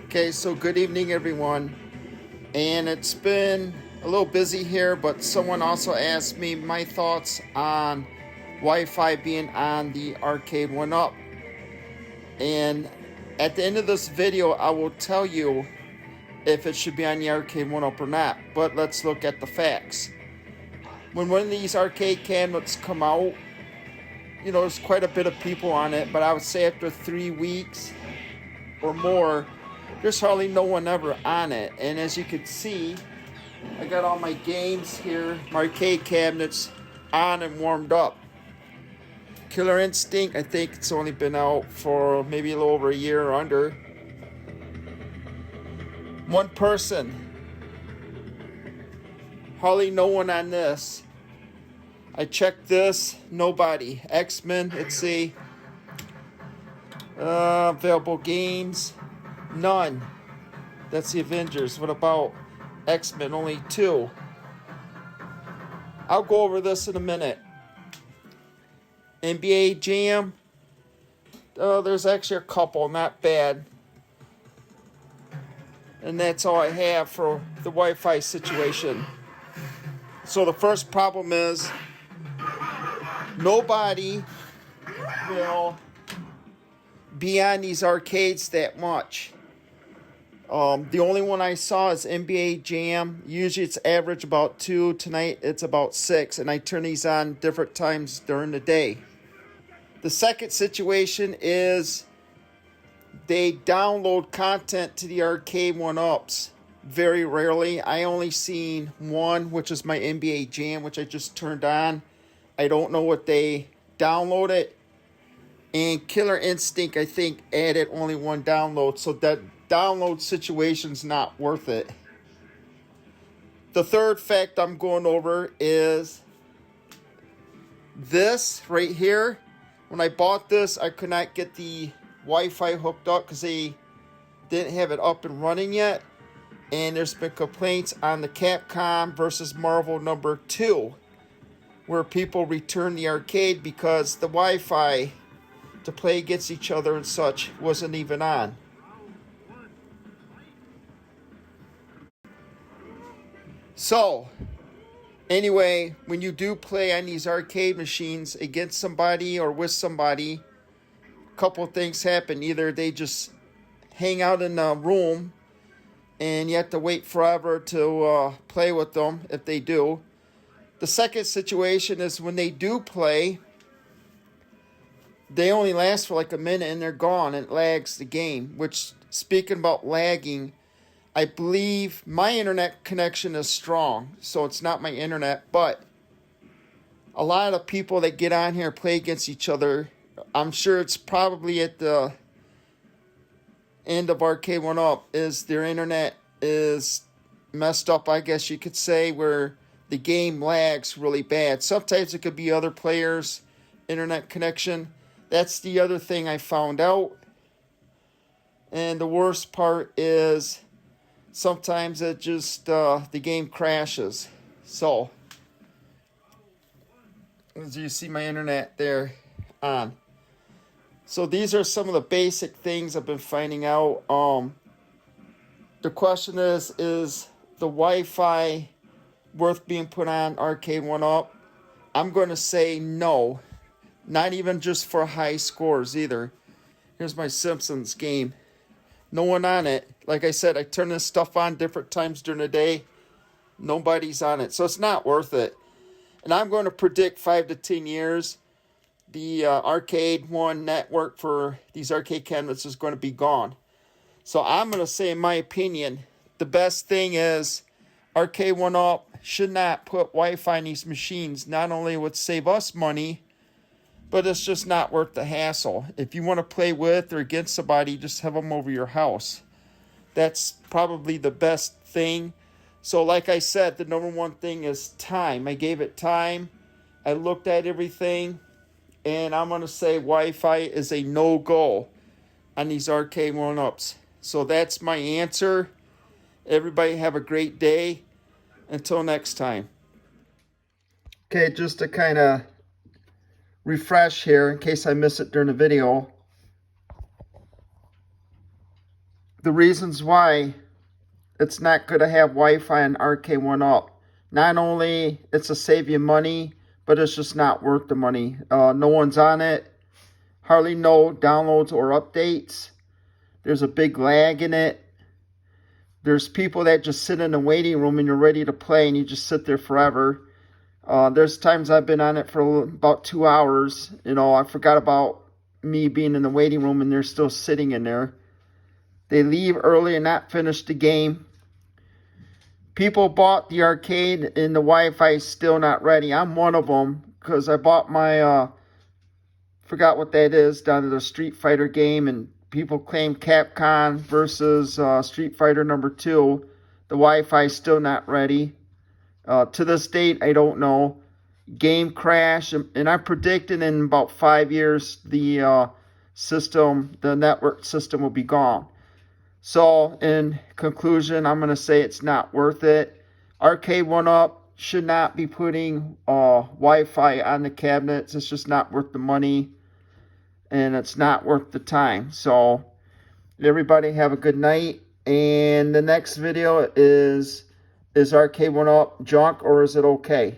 Okay, so good evening everyone, and it's been a little busy here, but someone also asked me my thoughts on Wi-Fi being on the ARCADE1UP, and at the end of this video I will tell you if it should be on the ARCADE1UP or not. But let's look at the facts. When one of these arcade cabinets come out, you know, there's quite a bit of people on it, but I would say after 3 weeks or more, there's hardly no one ever on it. And as you can see, I got all my games here, my arcade cabinets on and warmed up. Killer Instinct, I think it's only been out for maybe a little over a year or under. One person, hardly no one on this. I checked this, nobody. X-Men, let's see. Available games, none. That's the Avengers. What about X-Men? Only 2. I'll go over this in a minute. NBA Jam, there's actually a couple, not bad. And that's all I have for the Wi-Fi situation. So the first problem is nobody will be on these arcades that much. The only one I saw is NBA Jam. Usually it's average about 2. Tonight it's about 6, and I turn these on different times during the day. The second situation is they download content to the ARCADE1UPs very rarely. I only seen one, which is my NBA Jam, which I just turned on. I don't know what they downloaded. And Killer Instinct, I think, added only one download, so that download situation's not worth it. The third fact I'm going over is this right here. When I bought this, I could not get the Wi-Fi hooked up because they didn't have it up and running yet. And there's been complaints on the Capcom versus Marvel number 2, where people return the arcade because the Wi-Fi to play against each other and such wasn't even on. So, anyway, when you do play on these arcade machines against somebody or with somebody, a couple of things happen. Either they just hang out in a room and you have to wait forever to play with them if they do. The second situation is when they do play, they only last for like a minute and they're gone, and it lags the game. Which, speaking about lagging, I believe my internet connection is strong, so it's not my internet, but a lot of people that get on here play against each other, I'm sure it's probably at the end of ARCADE1UP, is their internet is messed up, I guess you could say, where the game lags really bad. Sometimes it could be other players' internet connection. That's the other thing I found out. And the worst part is sometimes it just, the game crashes. So, as you see my internet there on. So these are some of the basic things I've been finding out. The question is the Wi-Fi worth being put on ARCADE1UP? I'm going to say no. Not even just for high scores either. Here's my Simpsons game. No one on it. Like I said, I turn this stuff on different times during the day. Nobody's on it. So it's not worth it. And I'm going to predict 5 to 10 years, the ARCADE1 network for these arcade cabinets is going to be gone. So I'm going to say, in my opinion, the best thing is ARCADE1UP should not put Wi-Fi in these machines. Not only would save us money, but it's just not worth the hassle. If you want to play with or against somebody, just have them over your house. That's probably the best thing. So like I said, the number one thing is time. I gave it time. I looked at everything. And I'm going to say Wi-Fi is a no-go on these ARCADE1UPs. So that's my answer. Everybody have a great day. Until next time. Okay, just to kind of refresh here in case I miss it during the video. the reasons why it's not good to have Wi-Fi on ARCADE1UP. Not only it's a save you money, but it's just not worth the money. No one's on it. Hardly no downloads or updates. There's a big lag in it. There's people that just sit in the waiting room and you're ready to play and you just sit there forever. There's times I've been on it for about 2 hours. You know, I forgot about me being in the waiting room and they're still sitting in there. They leave early and not finish the game. People bought the arcade and the Wi-Fi is still not ready. I'm one of them because I bought my, forgot what that is, down to the Street Fighter game, and people claim Capcom versus Street Fighter number 2. The Wi-Fi is still not ready. To this date, I don't know. Game crash, and I'm predicting in about 5 years the system, the network system will be gone. So, in conclusion, I'm going to say it's not worth it. ARCADE1UP should not be putting Wi-Fi on the cabinets. It's just not worth the money, and it's not worth the time. So, everybody have a good night. And the next video is ARCADE1UP junk or is it okay?